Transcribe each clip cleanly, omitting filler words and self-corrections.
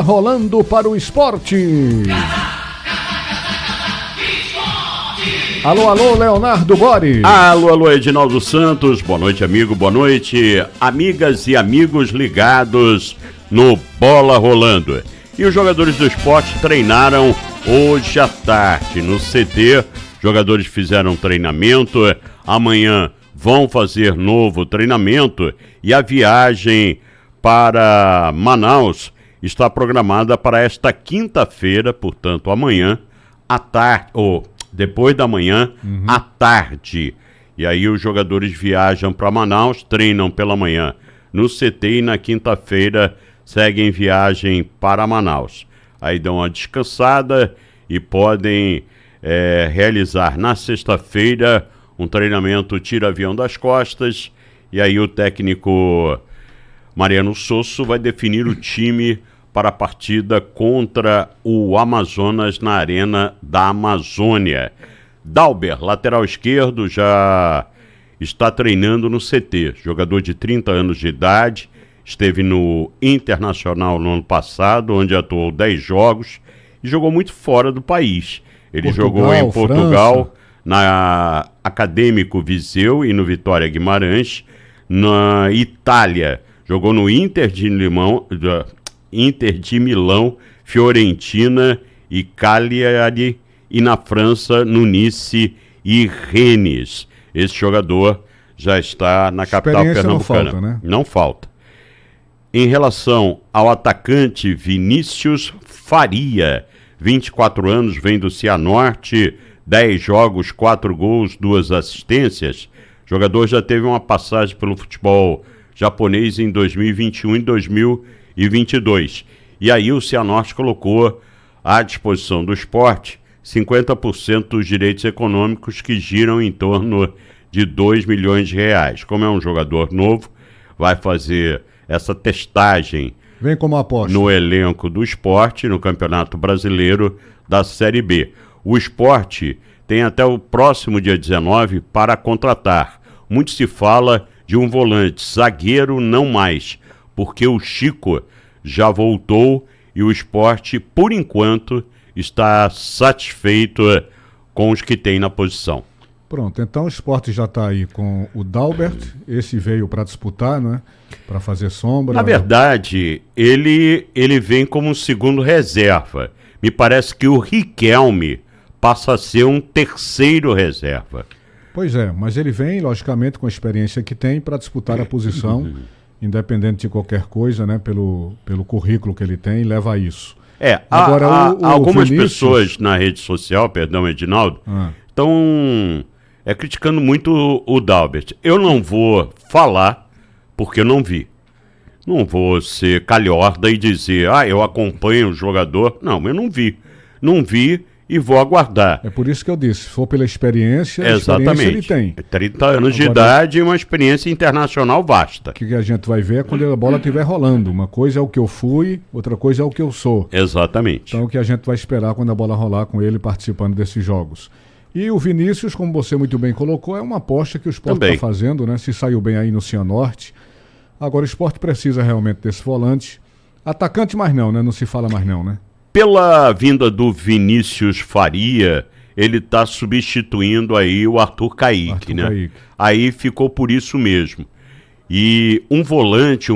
Rolando para o esporte. Alô, alô, Leonardo Bori. Alô, Edinaldo Santos. Boa noite, amigo. Boa noite, amigas e amigos ligados no Bola Rolando. E os jogadores do esporte treinaram hoje à tarde no CT. Jogadores fizeram treinamento. Amanhã vão fazer novo treinamento. E a viagem para Manaus está programada para esta quinta-feira, portanto, amanhã, à tarde, ou depois da manhã, à tarde. E aí os jogadores viajam para Manaus, treinam pela manhã no CT e na quinta-feira seguem viagem para Manaus. Aí dão uma descansada e podem realizar na sexta-feira um treinamento tira-avião das costas. E aí o técnico Mariano Sosso vai definir o time para a partida contra o Amazonas na Arena da Amazônia. Dalber, lateral esquerdo, já está treinando no CT. Jogador de 30 anos de idade, esteve no Internacional no ano passado, onde atuou 10 jogos e jogou muito fora do país. Ele jogou em Portugal, França, na Acadêmico Viseu e no Vitória Guimarães. Na Itália, jogou no Inter de Milão, Fiorentina e Cagliari, e na França, no Nice e Rennes. Esse jogador já está na capital pernambucana. Não falta, né? Não falta. Em relação ao atacante Vinícius Faria, 24 anos, vem do Cianorte, 10 jogos, 4 gols, 2 assistências. O jogador já teve uma passagem pelo futebol japonês em 2021 e 2022. E aí o Cianorte colocou à disposição do esporte 50% dos direitos econômicos, que giram em torno de 2 milhões de reais. Como é um jogador novo, vai fazer essa testagem Vem como aposta no elenco do esporte, no Campeonato Brasileiro da Série B. O esporte tem até o próximo dia 19 para contratar. Muito se fala de um volante, zagueiro não mais, porque o Chico já voltou e o esporte, por enquanto, está satisfeito com os que tem na posição. Pronto, então o esporte já está aí com o Dalbert, esse veio para disputar, né? Para fazer sombra. Na verdade, ele vem como segundo reserva. Me parece que o Riquelme passa a ser um terceiro reserva. Pois é, mas ele vem, logicamente, com a experiência que tem para disputar a posição, independente de qualquer coisa, né? Pelo currículo que ele tem, leva a isso. Agora, algumas pessoas na rede social, perdão, Edinaldo, estão criticando muito o Dalbert. Eu não vou falar, porque eu não vi. Não vou ser calhorda e dizer, eu acompanho o jogador. Não, eu não vi. Não vi e vou aguardar. É por isso que eu disse, se for pela experiência, exatamente, ele tem. 30 anos de idade e uma experiência internacional vasta. O que a gente vai ver é quando a bola estiver rolando. Uma coisa é o que eu fui, outra coisa é o que eu sou. Exatamente. Então o que a gente vai esperar quando a bola rolar com ele participando desses jogos. E o Vinícius, como você muito bem colocou, é uma aposta que o Sport está fazendo, né? Se saiu bem aí no Cianorte. Agora o Sport precisa realmente desse volante. Atacante mais não, né? Não se fala mais não, né? Pela vinda do Vinícius Faria, ele está substituindo aí o Arthur Caíque, né? Caíque. Aí ficou por isso mesmo. E um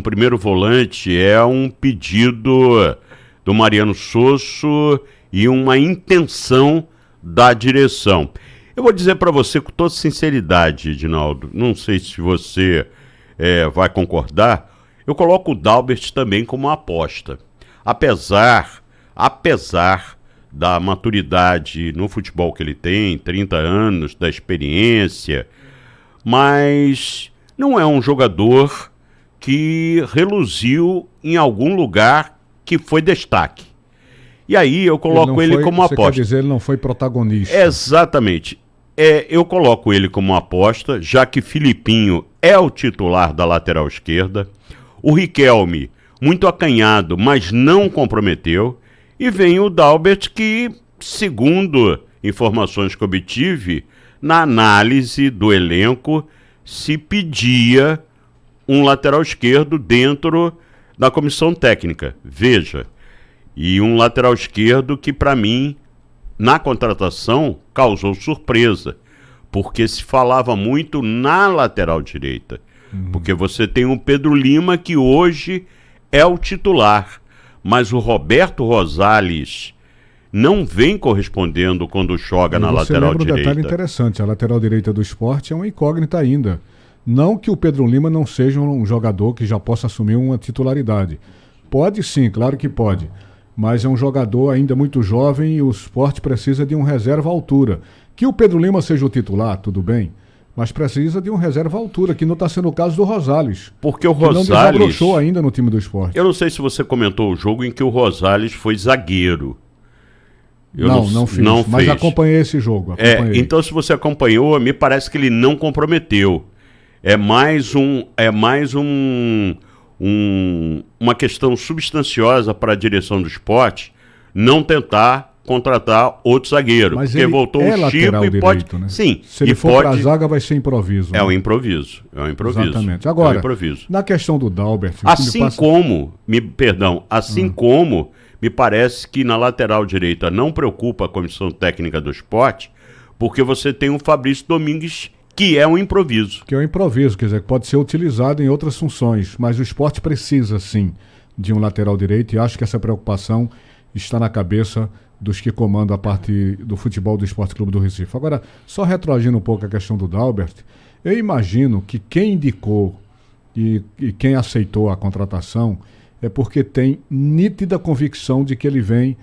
primeiro volante, é um pedido do Mariano Sosso e uma intenção da direção. Eu vou dizer para você com toda sinceridade, Edinaldo, não sei se você vai concordar, eu coloco o Dalbert também como uma aposta. Apesar da maturidade no futebol que ele tem, 30 anos, da experiência, mas não é um jogador que reluziu em algum lugar que foi destaque. E aí eu coloco ele como aposta. Você quer dizer, ele não foi protagonista. Exatamente. Eu coloco ele como aposta, já que Filipinho é o titular da lateral esquerda. O Riquelme, muito acanhado, mas não comprometeu. E vem o Dalbert, que, segundo informações que obtive, na análise do elenco, se pedia um lateral esquerdo dentro da comissão técnica. Veja, E um lateral esquerdo que, para mim, na contratação, causou surpresa, porque se falava muito na lateral direita. Porque você tem o Pedro Lima, que hoje é o titular, mas o Roberto Rosales não vem correspondendo quando joga na lateral direita. Um detalhe interessante, a lateral direita do Sport é uma incógnita ainda. Não que o Pedro Lima não seja um jogador que já possa assumir uma titularidade. Pode sim, claro que pode. Mas é um jogador ainda muito jovem e o Sport precisa de um reserva à altura. Que o Pedro Lima seja o titular, tudo bem, mas precisa de um reserva à altura, que não está sendo o caso do Rosales. Porque o Rosales não desabrochou ainda no time do Sport. Eu não sei se você comentou o jogo em que o Rosales foi zagueiro. Não fiz, mas acompanhei esse jogo. Então, se você acompanhou, me parece que ele não comprometeu. É mais uma questão substanciosa para a direção do Sport não tentar contratar outro zagueiro. Mas porque voltou o Chico e direito, pode... Né? Sim. Se ele for para a zaga, vai ser improviso. É um improviso. Exatamente. Agora, é um improviso. Na questão do Dalbert... como me parece que na lateral direita não preocupa a comissão técnica do Sport, porque você tem o Fabrício Domingues, que é um improviso. Que quer dizer, que pode ser utilizado em outras funções, mas o Sport precisa, sim, de um lateral direito, e acho que essa preocupação está na cabeça dos que comandam a parte do futebol do Esporte Clube do Recife. Agora, só retroagindo um pouco a questão do Dalbert, eu imagino que quem indicou e quem aceitou a contratação é porque tem nítida convicção de que ele vem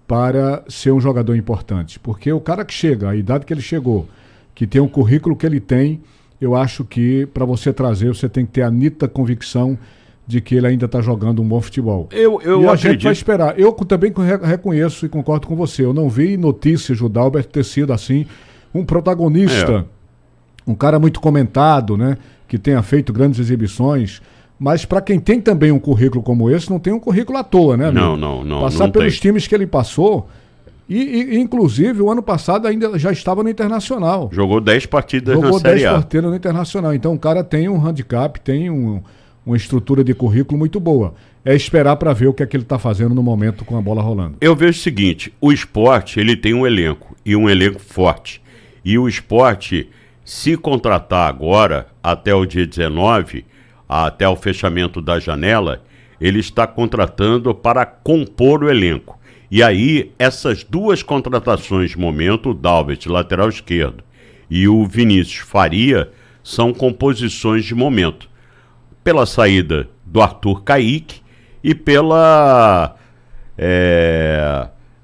para ser um jogador importante. Porque o cara que chega, a idade que ele chegou, que tem o currículo que ele tem, eu acho que para você trazer, você tem que ter a nítida convicção de que ele ainda está jogando um bom futebol. E a gente vai esperar. Eu também reconheço e concordo com você. Eu não vi notícias do Dalbert ter sido assim um protagonista, um cara muito comentado, né, que tenha feito grandes exibições. Mas para quem tem também um currículo como esse, não tem um currículo à toa, né, amigo? Não. Passar não pelos tem. times que ele passou. E inclusive, o ano passado ainda já estava no Internacional. Jogou 10 partidas na Série A. Jogou 10 partidas no Internacional. Então o cara tem um handicap, tem uma estrutura de currículo muito boa. É esperar para ver o que é que ele está fazendo no momento com a bola rolando. Eu vejo o seguinte, o Sport ele tem um elenco, e um elenco forte. E o Sport, se contratar agora, até o dia 19, até o fechamento da janela, ele está contratando para compor o elenco. E aí, essas duas contratações de momento, o Dalbert, lateral esquerdo, e o Vinícius Faria, são composições de momento. Pela saída do Arthur Caíque e pela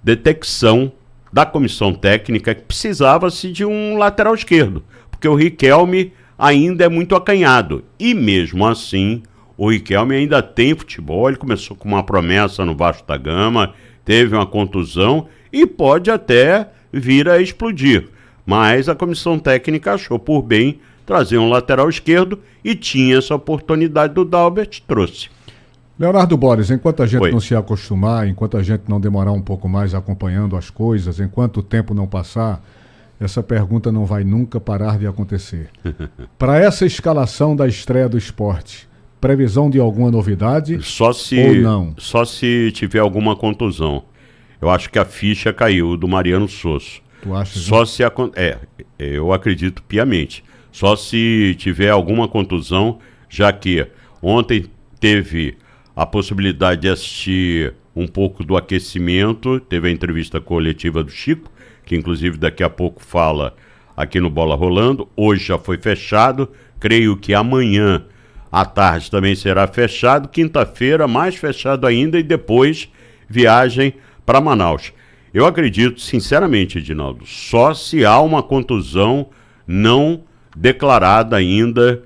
detecção da comissão técnica que precisava-se de um lateral esquerdo, porque o Riquelme ainda é muito acanhado. E mesmo assim, o Riquelme ainda tem futebol, ele começou com uma promessa no Vasco da Gama, teve uma contusão e pode até vir a explodir. Mas a comissão técnica achou por bem trazer um lateral esquerdo e tinha essa oportunidade do Dalbert, trouxe. Leonardo Boris, enquanto a gente Oi. não se acostumar, enquanto a gente não demorar um pouco mais acompanhando as coisas, enquanto o tempo não passar, essa pergunta não vai nunca parar de acontecer. Para essa escalação da estreia do Sport, previsão de alguma novidade ou não? Só se tiver alguma contusão. Eu acho que a ficha caiu do Mariano Sosso. Tu acha? Eu acredito piamente. Só se tiver alguma contusão, já que ontem teve a possibilidade de assistir um pouco do aquecimento, teve a entrevista coletiva do Chico, que inclusive daqui a pouco fala aqui no Bola Rolando. Hoje já foi fechado, creio que amanhã à tarde também será fechado, quinta-feira mais fechado ainda e depois viagem para Manaus. Eu acredito, sinceramente, Edinaldo, só se há uma contusão não declarada ainda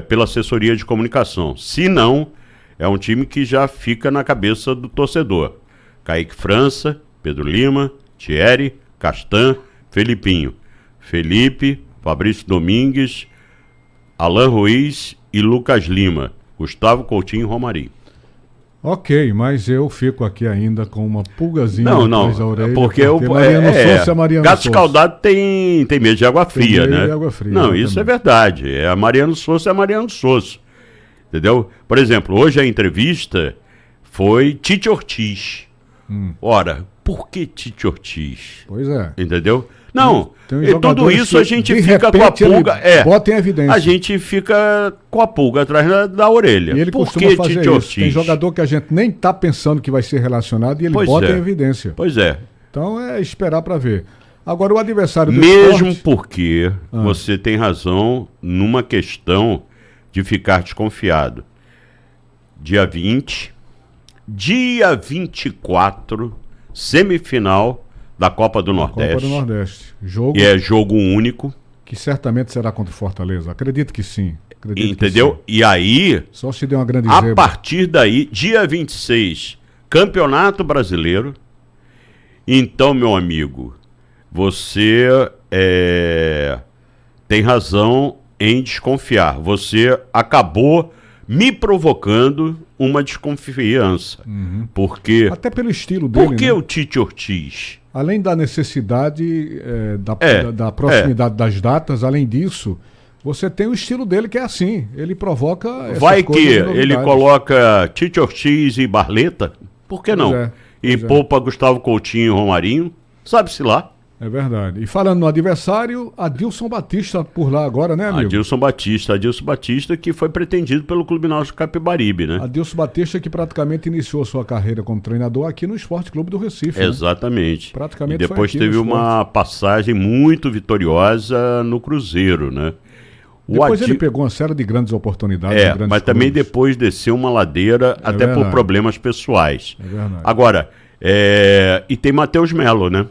pela assessoria de comunicação. Se não, é um time que já fica na cabeça do torcedor. Kaique França, Pedro Lima, Thierry, Castan, Felipinho. Felipe, Fabrício Domingues, Alain Ruiz e Lucas Lima. Gustavo Coutinho e Romarinho. Ok, mas eu fico aqui ainda com uma pulgazinha atrás da orelha. Porque Mariano Souza é Mariano gato Souza. escaldado tem medo de água fria, medo né? de água fria, não, exatamente. isso é verdade. A Mariano Souza é Mariano Souza. Entendeu? Por exemplo, hoje a entrevista foi Tite Ortiz. Ora, por que Tite Ortiz? Pois é. Entendeu? Não, e tudo isso a gente fica com a pulga. Bota em evidência. A gente fica com a pulga atrás da orelha. E ele por costuma que fazer Tite isso. Ortiz? Tem jogador que a gente nem tá pensando que vai ser relacionado e ele bota em evidência. Pois é. Então é esperar para ver. Agora o adversário do Mesmo esporte... porque você tem razão numa questão de ficar desconfiado. Dia 20, dia 24, semifinal da Copa do Nordeste. Copa do Nordeste. Jogo... E é jogo único. Que certamente será contra o Fortaleza. Acredito que sim. Entendeu? Que sim. E aí, só se deu uma grande a zebra. partir daí, dia 26, Campeonato Brasileiro. Então, meu amigo, você tem razão em desconfiar. Você acabou me provocando uma desconfiança. Porque... Até pelo estilo dele, Por que né? o Tite Ortiz? Além da necessidade da proximidade das datas, além disso, você tem o estilo dele que é assim. Ele provoca essas Vai que coisas, ele coloca Tite Ortiz e Barleta? Por que não? E poupa Gustavo Coutinho e Romarinho? Sabe-se lá. É verdade. E falando no adversário, Adilson Batista por lá agora, né, amigo? Adilson Batista que foi pretendido pelo Clube Náutico Capibaribe, né? Adilson Batista que praticamente iniciou sua carreira como treinador aqui no Esporte Clube do Recife. Exatamente. Né? Praticamente e depois teve uma passagem muito vitoriosa no Cruzeiro, né? Depois ele pegou uma série de grandes oportunidades. Mas também depois desceu uma ladeira, até por problemas pessoais. É verdade. Agora, e tem Matheus Melo, né?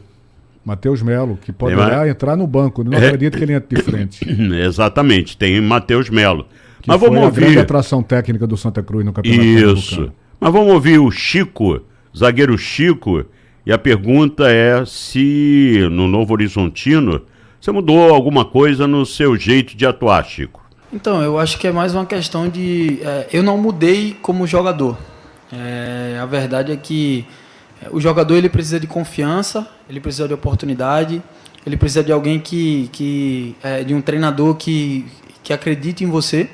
Matheus Melo, que poderá entrar no banco. Não acredito que ele entre de frente. Exatamente, tem Matheus Melo. Mas vamos ouvir a grande atração técnica do Santa Cruz no Campeonato Pernambucano. Mas vamos ouvir o Chico, zagueiro Chico, e a pergunta é se no Novo Horizontino você mudou alguma coisa no seu jeito de atuar, Chico. Então, eu acho que é mais uma questão de... eu não mudei como jogador. A verdade é que o jogador ele precisa de confiança, ele precisa de oportunidade, ele precisa de alguém de um treinador que acredite em você.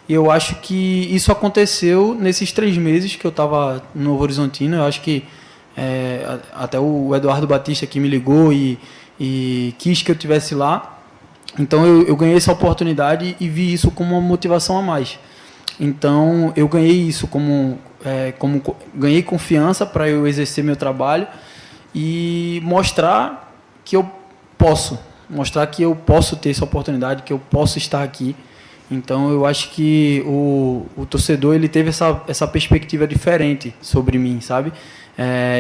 E eu acho que isso aconteceu nesses 3 meses que eu estava no Novo Horizontino. Eu acho que até o Eduardo Batista que me ligou e quis que eu estivesse lá. Então eu ganhei essa oportunidade e vi isso como uma motivação a mais. Então eu ganhei isso ganhei confiança para eu exercer meu trabalho e mostrar que eu posso ter essa oportunidade, que eu posso estar aqui. Então eu acho que o torcedor ele teve essa perspectiva diferente sobre mim, sabe?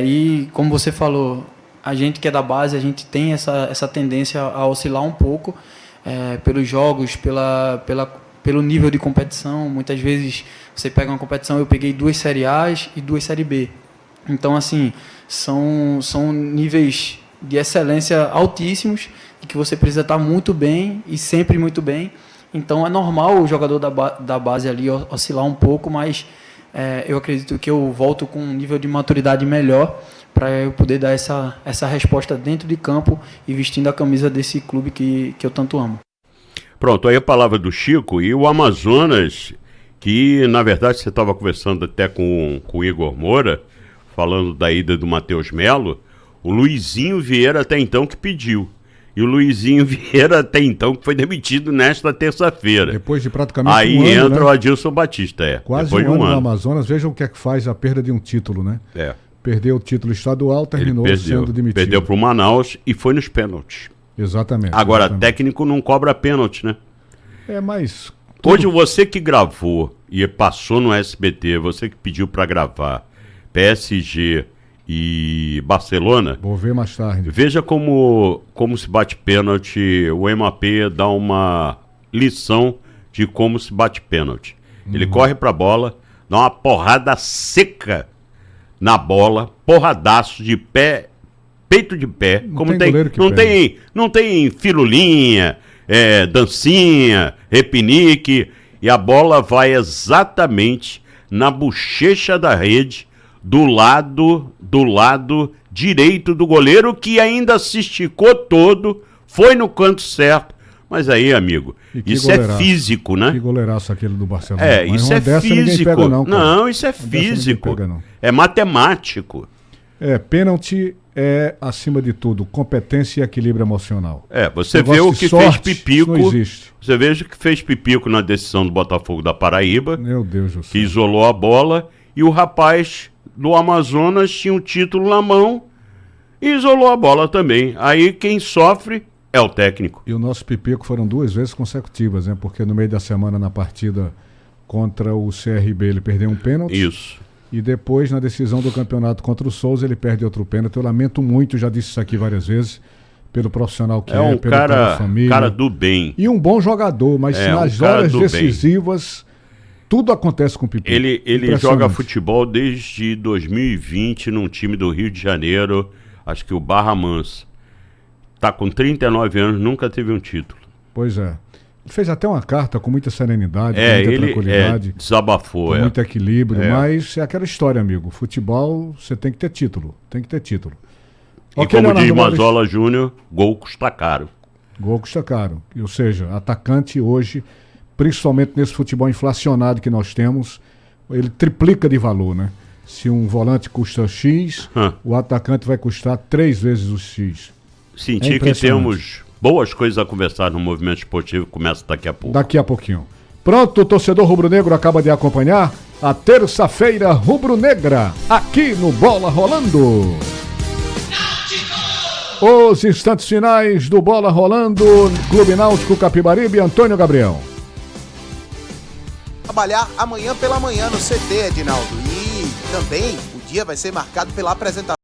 E como você falou, a gente que é da base, a gente tem essa tendência a oscilar um pouco pelos jogos, pelo nível de competição. Muitas vezes você pega uma competição, eu peguei 2 Série A's e 2 Série B. Então, assim, são níveis de excelência altíssimos e que você precisa estar muito bem e sempre muito bem. Então, é normal o jogador da base ali oscilar um pouco, mas eu acredito que eu volto com um nível de maturidade melhor para eu poder dar essa resposta dentro de campo e vestindo a camisa desse clube que eu tanto amo. Pronto, aí a palavra do Chico e o Amazonas, que na verdade você estava conversando até com o Igor Moura, falando da ida do Matheus Melo, o Luizinho Vieira até então que pediu. E o Luizinho Vieira até então que foi demitido nesta terça-feira. Depois de praticamente aí um ano, entra, né? O né? Adilson Batista, Quase depois um de ano no Amazonas, vejam o que é que faz a perda de um título, né? Perdeu o título estadual, terminou sendo demitido. Perdeu para o Manaus e foi nos pênaltis. Exatamente. Agora, técnico não cobra pênalti, né? Mas... Hoje você que gravou e passou no SBT, você que pediu para gravar PSG e Barcelona... Vou ver mais tarde. Veja como se bate pênalti. O MAP dá uma lição de como se bate pênalti. Ele corre para a bola, dá uma porrada seca na bola, porradaço de pé, peito de pé. Não tem firulinha, dancinha, repinique, e a bola vai exatamente na bochecha da rede, do lado direito do goleiro, que ainda se esticou todo, foi no canto certo. Mas aí, amigo, isso goleiraço. É físico, né? Que goleiraço aquele do Barcelona. Isso é físico. Pega, não, isso é físico. Pega, não. É matemático. Pênalti é, acima de tudo, competência e equilíbrio emocional. Você vê o que fez Pipico. Não existe. Você veja que fez Pipico na decisão do Botafogo da Paraíba. Meu Deus do céu. Que isolou a bola. E o rapaz do Amazonas tinha um título na mão e isolou a bola também. Aí quem sofre é o técnico. E o nosso Pipico foram 2 vezes consecutivas, né? Porque no meio da semana, na partida contra o CRB, ele perdeu um pênalti. Isso. E depois, na decisão do campeonato contra o Souza, ele perde outro pênalti. Eu lamento muito, já disse isso aqui várias vezes, pelo profissional que um pela família. Cara do bem. E um bom jogador, mas nas horas decisivas, tudo acontece com o Pipico. Ele joga futebol desde 2020 num time do Rio de Janeiro, acho que o Barra Mansa. Tá com 39 anos, nunca teve um título. Pois é. Ele fez até uma carta com muita serenidade, com muita tranquilidade. Desabafou, com muito equilíbrio, mas é aquela história, amigo. Futebol, você tem que ter título. Tem que ter título. E como diz Mazola Júnior, gol custa caro. Gol custa caro. Ou seja, atacante hoje, principalmente nesse futebol inflacionado que nós temos, ele triplica de valor, né? Se um volante custa X, o atacante vai custar 3 vezes o X. Senti que temos boas coisas a conversar no movimento esportivo, começa daqui a pouco. Daqui a pouquinho. Pronto, o torcedor rubro-negro acaba de acompanhar a terça-feira rubro-negra, aqui no Bola Rolando. Os instantes finais do Bola Rolando, Clube Náutico Capibaribe, Antônio Gabriel. Trabalhar amanhã pela manhã no CT, Edinaldo. E também o dia vai ser marcado pela apresentação